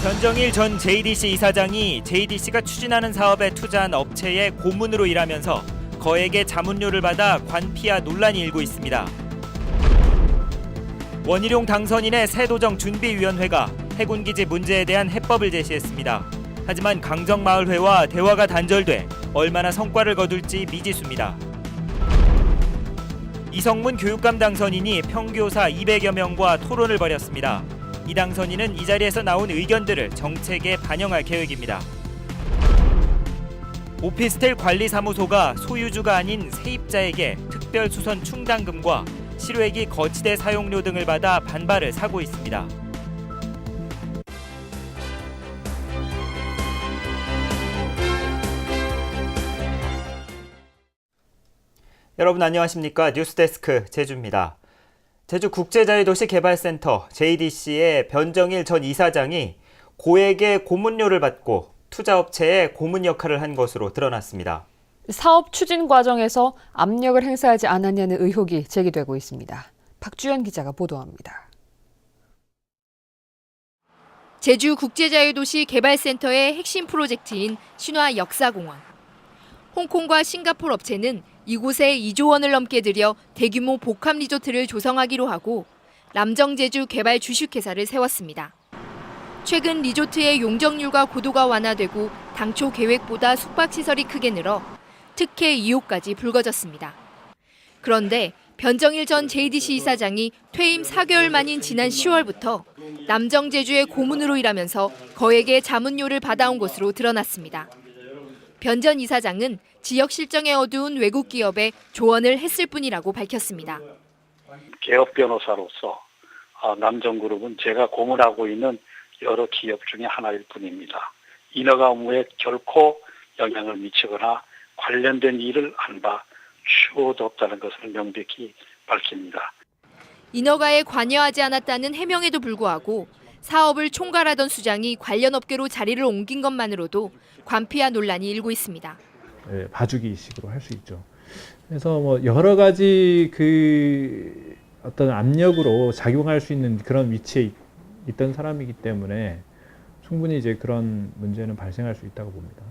변정일 전 JDC 이사장이 JDC가 추진하는 사업에 투자한 업체의 고문으로 일하면서 거액의 자문료를 받아 관피와 논란이 일고 있습니다. 원희룡 당선인의 새도정 준비위원회가 해군기지 문제에 대한 해법을 제시했습니다. 하지만 강정마을회와 대화가 단절돼 얼마나 성과를 거둘지 미지수입니다. 이성문 교육감 당선인이 평교사 200여 명과 토론을 벌였습니다. 이 당선인은 이 자리에서 나온 의견들을 정책에 반영할 계획입니다. 오피스텔 관리사무소가 소유주가 아닌 세입자에게 특별수선 충당금과 실외기 거치대 사용료 등을 받아 반발을 사고 있습니다. 여러분 안녕하십니까? 뉴스데스크 제주입니다. 제주국제자유도시개발센터 JDC의 변정일 전 이사장이 고액의 고문료를 받고 투자업체에 고문 역할을 한 것으로 드러났습니다. 사업 추진 과정에서 압력을 행사하지 않았냐는 의혹이 제기되고 있습니다. 박주연 기자가 보도합니다. 제주국제자유도시개발센터의 핵심 프로젝트인 신화 역사공원. 홍콩과 싱가포르 업체는 이곳에 2조 원을 넘게 들여 대규모 복합 리조트를 조성하기로 하고 남정제주 개발 주식회사를 세웠습니다. 최근 리조트의 용적률과 고도가 완화되고 당초 계획보다 숙박시설이 크게 늘어 특혜 2호까지 불거졌습니다. 그런데 변정일 전 JDC 이사장이 퇴임 4개월 만인 지난 10월부터 남정제주의 고문으로 일하면서 거액의 자문료를 받아온 것으로 드러났습니다. 변 전 이사장은 지역 실정에 어두운 외국 기업에 조언을 했을 뿐이라고 밝혔습니다. 개업 변호사로서 남정그룹은 제가 고문하고 있는 여러 기업 중에 하나일 뿐입니다. 인허가 업무에 결코 영향을 미치거나 관련된 일을 한 바 추호도 없다는 것을 명백히 밝힙니다. 인허가에 관여하지 않았다는 해명에도 불구하고 사업을 총괄하던 수장이 관련 업계로 자리를 옮긴 것만으로도 관피와 논란이 일고 있습니다. 봐주기식으로 할 수 있죠. 그래서 여러 가지 어떤 압력으로 작용할 수 있는 그런 위치에 있던 사람이기 때문에 충분히 이제 그런 문제는 발생할 수 있다고 봅니다.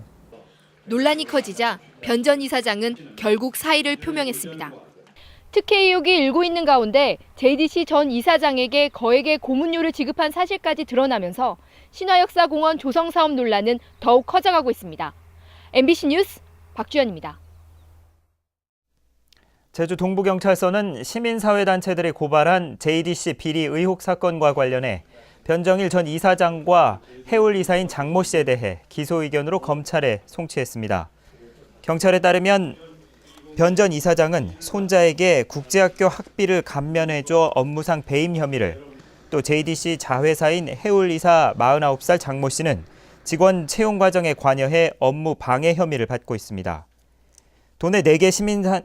논란이 커지자 변 전 이사장은 결국 사의를 표명했습니다. 특혜 의혹이 일고 있는 가운데 JDC 전 이사장에게 거액의 고문료를 지급한 사실까지 드러나면서 신화역사공원 조성 사업 논란은 더욱 커져가고 있습니다. MBC 뉴스 박주연입니다. 제주 동부경찰서는 시민사회단체들이 고발한 JDC 비리 의혹 사건과 관련해 변정일 전 이사장과 해울 이사인 장모 씨에 대해 기소 의견으로 검찰에 송치했습니다. 경찰에 따르면 변 전 이사장은 손자에게 국제학교 학비를 감면해줘 업무상 배임 혐의를, 또 JDC 자회사인 해울 이사 49살 장모 씨는 직원 채용 과정에 관여해 업무 방해 혐의를 받고 있습니다. 도내 4개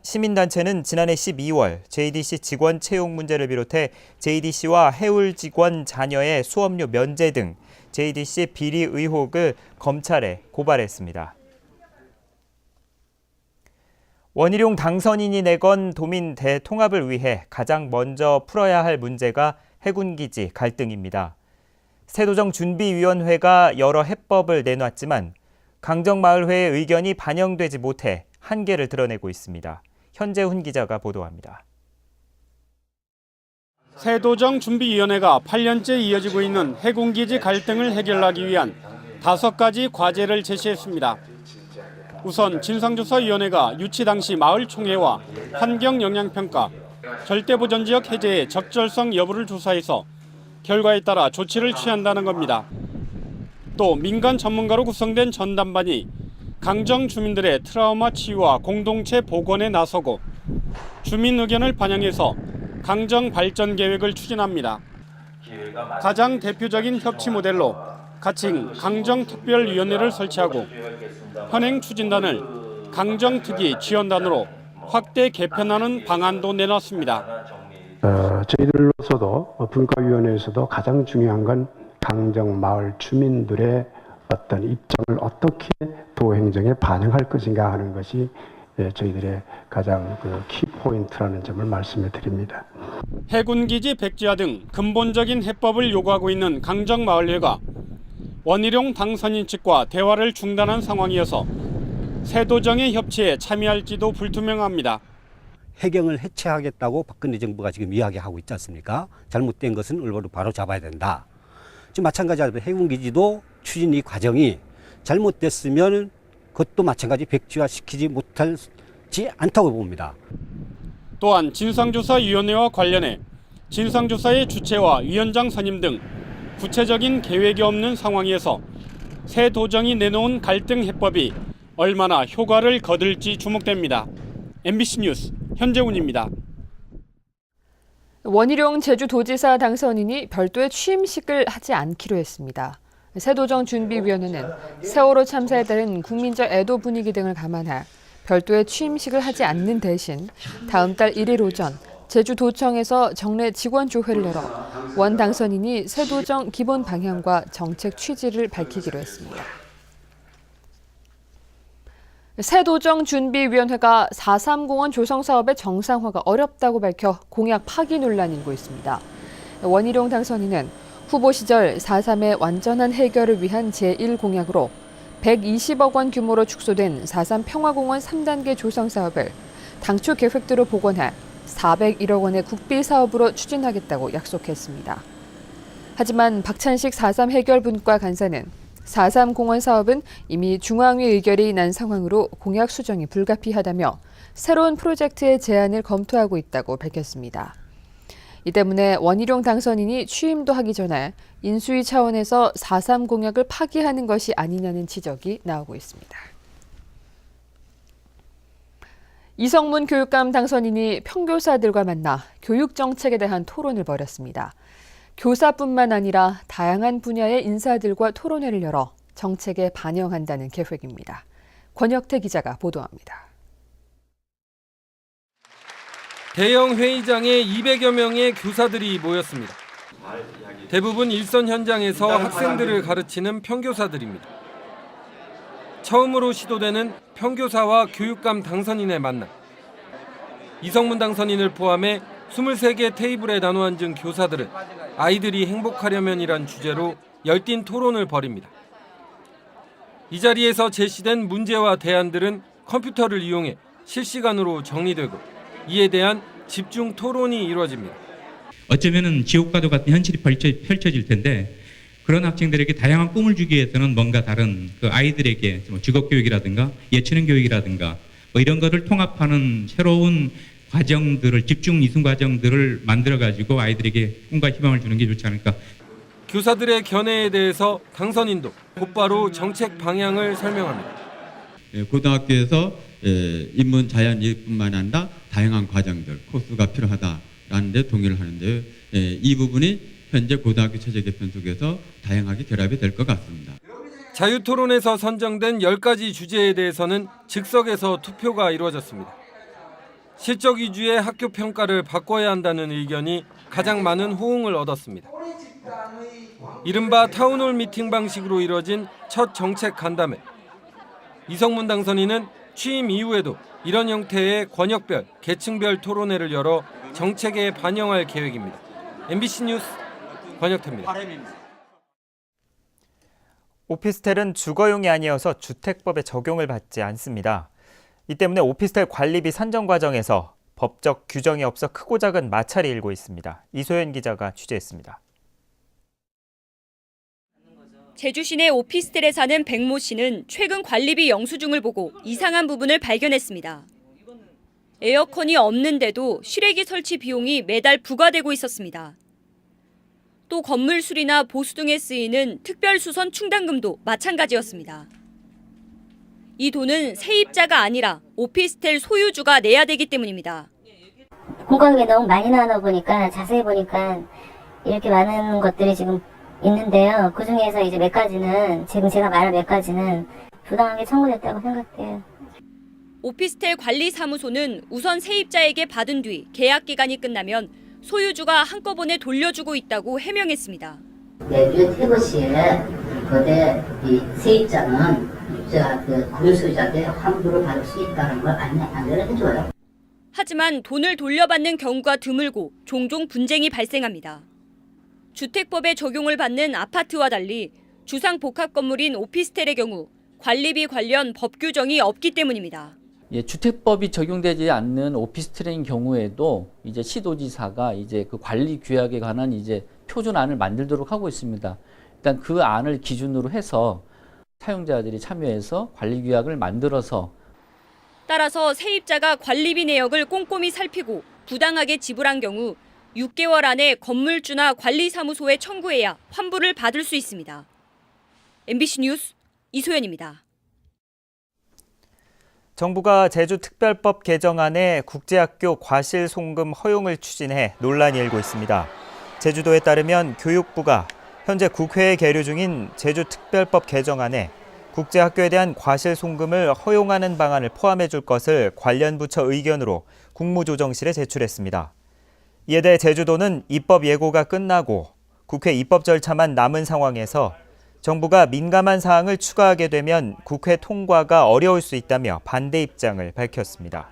시민단체는 지난해 12월 JDC 직원 채용 문제를 비롯해 JDC와 해울 직원 자녀의 수업료 면제 등 JDC 비리 의혹을 검찰에 고발했습니다. 원희룡 당선인이 내건 도민 대통합을 위해 가장 먼저 풀어야 할 문제가 해군기지 갈등입니다. 새도정 준비위원회가 여러 해법을 내놨지만 강정마을회의 의견이 반영되지 못해 한계를 드러내고 있습니다. 현재훈 기자가 보도합니다. 새도정 준비위원회가 8년째 이어지고 있는 해군기지 갈등을 해결하기 위한 5가지 과제를 제시했습니다. 우선 진상조사위원회가 유치 당시 마을 총회와 환경영향평가, 절대보전지역 해제의 적절성 여부를 조사해서 결과에 따라 조치를 취한다는 겁니다. 또 민간 전문가로 구성된 전담반이 강정 주민들의 트라우마 치유와 공동체 복원에 나서고 주민 의견을 반영해서 강정 발전 계획을 추진합니다. 가장 대표적인 협치 모델로 가칭 강정특별위원회를 설치하고 현행 추진단을 강정특위 지원단으로 확대 개편하는 방안도 내놨습니다. 저희들로서도 분과위원회에서도 가장 중요한 건 강정마을 주민들의 어떤 입장을 어떻게 도행정에 반영할 것인가 하는 것이 저희들의 가장 키포인트라는 점을 말씀해 드립니다. 해군기지 백지화 등 근본적인 해법을 요구하고 있는 강정마을회가 원희룡 당선인 측과 대화를 중단한 상황이어서 새도정의 협치에 참여할지도 불투명합니다. 해경을 해체하겠다고 박근혜 정부가 지금 이야기하고 있지 않습니까? 잘못된 것은 올바로 바로 잡아야 된다. 지금 마찬가지로 해군기지도 추진 이 과정이 잘못됐으면 그것도 마찬가지 백지화시키지 못하지 않다고 봅니다. 또한 진상조사위원회와 관련해 진상조사의 주체와 위원장 선임 등 구체적인 계획이 없는 상황에서 새 도정이 내놓은 갈등 해법이 얼마나 효과를 거둘지 주목됩니다. MBC 뉴스 현재훈입니다. 원희룡 제주도지사 당선인이 별도의 취임식을 하지 않기로 했습니다. 새도정 준비위원회는 세월호 참사에 따른 국민적 애도 분위기 등을 감안해 별도의 취임식을 하지 않는 대신 다음 달 1일 오전 제주도청에서 정례 직원조회를 열어 원 당선인이 새도정 기본 방향과 정책 취지를 밝히기로 했습니다. 새도정 준비위원회가 4.3공원 조성 사업의 정상화가 어렵다고 밝혀 공약 파기 논란이 일고 있습니다. 원희룡 당선인은 후보 시절 4.3의 완전한 해결을 위한 제1공약으로 120억 원 규모로 축소된 4.3 평화공원 3단계 조성 사업을 당초 계획대로 복원해 401억 원의 국비 사업으로 추진하겠다고 약속했습니다. 하지만 박찬식 4.3 해결분과 간사는 4.3 공원 사업은 이미 중앙위 의결이 난 상황으로 공약 수정이 불가피하다며 새로운 프로젝트의 제안을 검토하고 있다고 밝혔습니다. 이 때문에 원희룡 당선인이 취임도 하기 전에 인수위 차원에서 4.3 공약을 파기하는 것이 아니냐는 지적이 나오고 있습니다. 이성문 교육감 당선인이 평교사들과 만나 교육 정책에 대한 토론을 벌였습니다. 교사뿐만 아니라 다양한 분야의 인사들과 토론회를 열어 정책에 반영한다는 계획입니다. 권혁태 기자가 보도합니다. 대형 회의장에 200여 명의 교사들이 모였습니다. 대부분 일선 현장에서 학생들을 가르치는 평교사들입니다. 처음으로 시도되는 평교사와 교육감 당선인의 만남. 이성문 당선인을 포함해 23개 테이블에 나눠 앉은 교사들은 아이들이 행복하려면이란 주제로 열띤 토론을 벌입니다. 이 자리에서 제시된 문제와 대안들은 컴퓨터를 이용해 실시간으로 정리되고 이에 대한 집중 토론이 이루어집니다. 어쩌면은 지옥과도 같은 현실이 펼쳐질 텐데 그런 학생들에게 다양한 꿈을 주기 위해서는 뭔가 다른 그 아이들에게 직업 교육이라든가 예체능 교육이라든가 뭐 이런 거를 통합하는 새로운 과정들을 집중 이순 과정들을 만들어 가지고 아이들에게 꿈과 희망을 주는 게 좋지 않을까. 교사들의 견해에 대해서 당선인도 곧바로 정책 방향을 설명합니다. 고등학교에서 인문 자연뿐만 아니라 다양한 과정들 코스가 필요하다라는 데 동의를 하는데요. 이 부분이 현재 고등학교 체제 개편 속에서 다양하게 결합이 될 것 같습니다. 자유토론에서 선정된 10가지 주제에 대해서는 즉석에서 투표가 이루어졌습니다. 실적 위주의 학교 평가를 바꿔야 한다는 의견이 가장 많은 호응을 얻었습니다. 이른바 타운홀 미팅 방식으로 이뤄진 첫 정책 간담회. 이성문 당선인은 취임 이후에도 이런 형태의 권역별, 계층별 토론회를 열어 정책에 반영할 계획입니다. MBC 뉴스 권혁태입니다. 오피스텔은 주거용이 아니어서 주택법의 적용을 받지 않습니다. 이 때문에 오피스텔 관리비 산정 과정에서 법적 규정이 없어 크고 작은 마찰이 일고 있습니다. 이소연 기자가 취재했습니다. 제주 시내 오피스텔에 사는 백모 씨는 최근 관리비 영수증을 보고 이상한 부분을 발견했습니다. 에어컨이 없는데도 실외기 설치 비용이 매달 부과되고 있었습니다. 또 건물 수리나 보수 등에 쓰이는 특별수선 충당금도 마찬가지였습니다. 이 돈은 세입자가 아니라 오피스텔 소유주가 내야 되기 때문입니다. 공과금이 너무 많이 나오다 보니까 자세히 보니까 이렇게 많은 것들이 지금 있는데요. 그 중에서 이제 몇 가지는 지금 제가 말한 몇 가지는 부당하게 청구됐다고 생각돼요. 오피스텔 관리사무소는 우선 세입자에게 받은 뒤 계약 기간이 끝나면 소유주가 한꺼번에 돌려주고 있다고 해명했습니다. 매주에 퇴거 시에 거대 세입자는 건물 소유자한테 환불을 받을 수 있다는 걸 안내를 해줘요. 하지만 돈을 돌려받는 경우가 드물고 종종 분쟁이 발생합니다. 주택법에 적용을 받는 아파트와 달리 주상복합 건물인 오피스텔의 경우 관리비 관련 법 규정이 없기 때문입니다. 주택법이 적용되지 않는 오피스텔인 경우에도 이제 시도지사가 이제 그 관리 규약에 관한 이제 표준안을 만들도록 하고 있습니다. 일단 그 안을 기준으로 해서 사용자들이 참여해서 관리 규약을 만들어서 따라서 세입자가 관리비 내역을 꼼꼼히 살피고 부당하게 지불한 경우 6개월 안에 건물주나 관리사무소에 청구해야 환불을 받을 수 있습니다. MBC 뉴스 이소연입니다. 정부가 제주특별법 개정안에 국제학교 과실송금 허용을 추진해 논란이 일고 있습니다. 제주도에 따르면 교육부가 현재 국회에 계류 중인 제주특별법 개정안에 국제학교에 대한 과실송금을 허용하는 방안을 포함해 줄 것을 관련 부처 의견으로 국무조정실에 제출했습니다. 이에 대해 제주도는 입법 예고가 끝나고 국회 입법 절차만 남은 상황에서 정부가 민감한 사항을 추가하게 되면 국회 통과가 어려울 수 있다며 반대 입장을 밝혔습니다.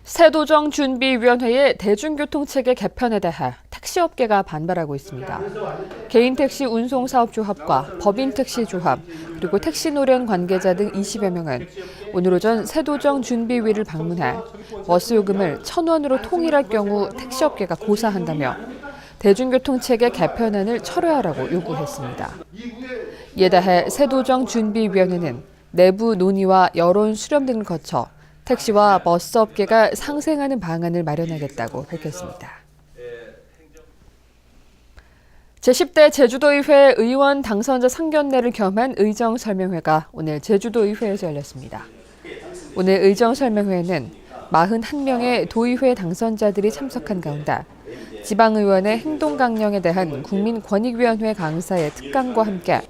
새도정준비위원회의 대중교통체계 개편에 대해 택시업계가 반발하고 있습니다. 개인택시 운송사업조합과 법인택시조합 그리고 택시노련 관계자 등 20여 명은 오늘 오전 새도정준비위를 방문해 버스 요금을 1,000원으로 통일할 경우 택시업계가 고사한다며 대중교통체계 개편안을 철회하라고 요구했습니다. 이에 대해 새도정준비위원회는 내부 논의와 여론 수렴 등을 거쳐 택시와 버스 업계가 상생하는 방안을 마련하겠다고 밝혔습니다. 제10대 제주도의회 의원 당선자 상견례를 겸한 의정설명회가 오늘 제주도의회에서 열렸습니다. 오늘 의정설명회에는 41명의 도의회 당선자들이 참석한 가운데 지방의원의 행동강령에 대한 국민권익위원회 강사의 특강과 함께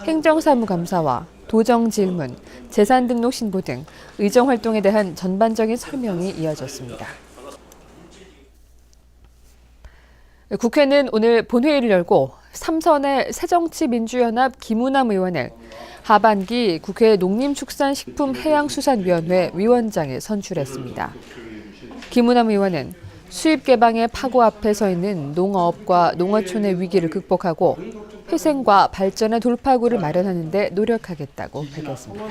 행정사무감사와 도정질문, 재산등록 신고 등 의정활동에 대한 전반적인 설명이 이어졌습니다. 국회는 오늘 본회의를 열고 3선의 새정치민주연합 김우남 의원을 하반기 국회 농림축산식품해양수산위원회 위원장에 선출했습니다. 김우남 의원은 수입 개방의 파고 앞에 서 있는 농어업과 농어촌의 위기를 극복하고 회생과 발전의 돌파구를 마련하는 데 노력하겠다고 밝혔습니다.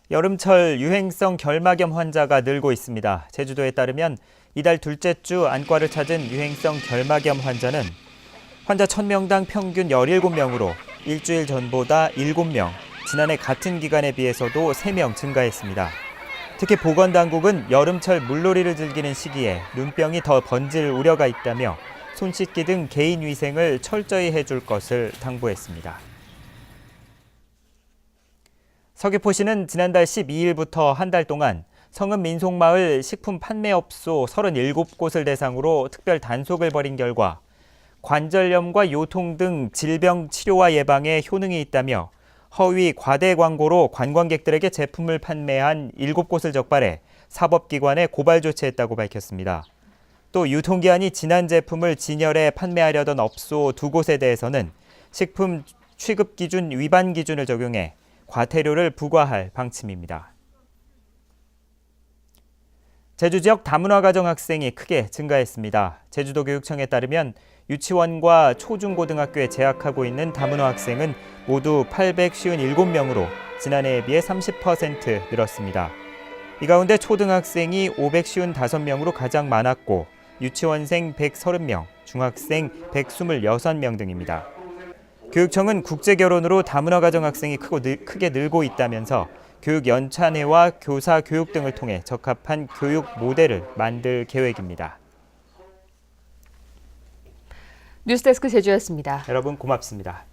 여름철 유행성 결막염 환자가 늘고 있습니다. 제주도에 따르면 이달 둘째 주 안과를 찾은 유행성 결막염 환자는 환자 1,000명당 평균 17명으로 일주일 전보다 7명, 지난해 같은 기간에 비해서도 3명 증가했습니다. 특히 보건당국은 여름철 물놀이를 즐기는 시기에 눈병이 더 번질 우려가 있다며 손 씻기 등 개인 위생을 철저히 해줄 것을 당부했습니다. 서귀포시는 지난달 12일부터 한 달 동안 성읍 민속마을 식품 판매업소 37곳을 대상으로 특별 단속을 벌인 결과 관절염과 요통 등 질병 치료와 예방에 효능이 있다며 허위 과대 광고로 관광객들에게 제품을 판매한 7곳을 적발해 사법기관에 고발 조치했다고 밝혔습니다. 또 유통기한이 지난 제품을 진열해 판매하려던 업소 2곳에 대해서는 식품 취급 기준 위반 기준을 적용해 과태료를 부과할 방침입니다. 제주 지역 다문화 가정 학생이 크게 증가했습니다. 제주도 교육청에 따르면 유치원과 초중고등학교에 재학하고 있는 다문화 학생은 모두 857명으로 지난해에 비해 30% 늘었습니다. 이 가운데 초등학생이 555명으로 가장 많았고 유치원생 130명, 중학생 126명 등입니다. 교육청은 국제결혼으로 다문화 가정 학생이 크게 늘고 있다면서 교육 연찬회와 교사 교육 등을 통해 적합한 교육 모델을 만들 계획입니다. 뉴스데스크 제주였습니다. 여러분 고맙습니다.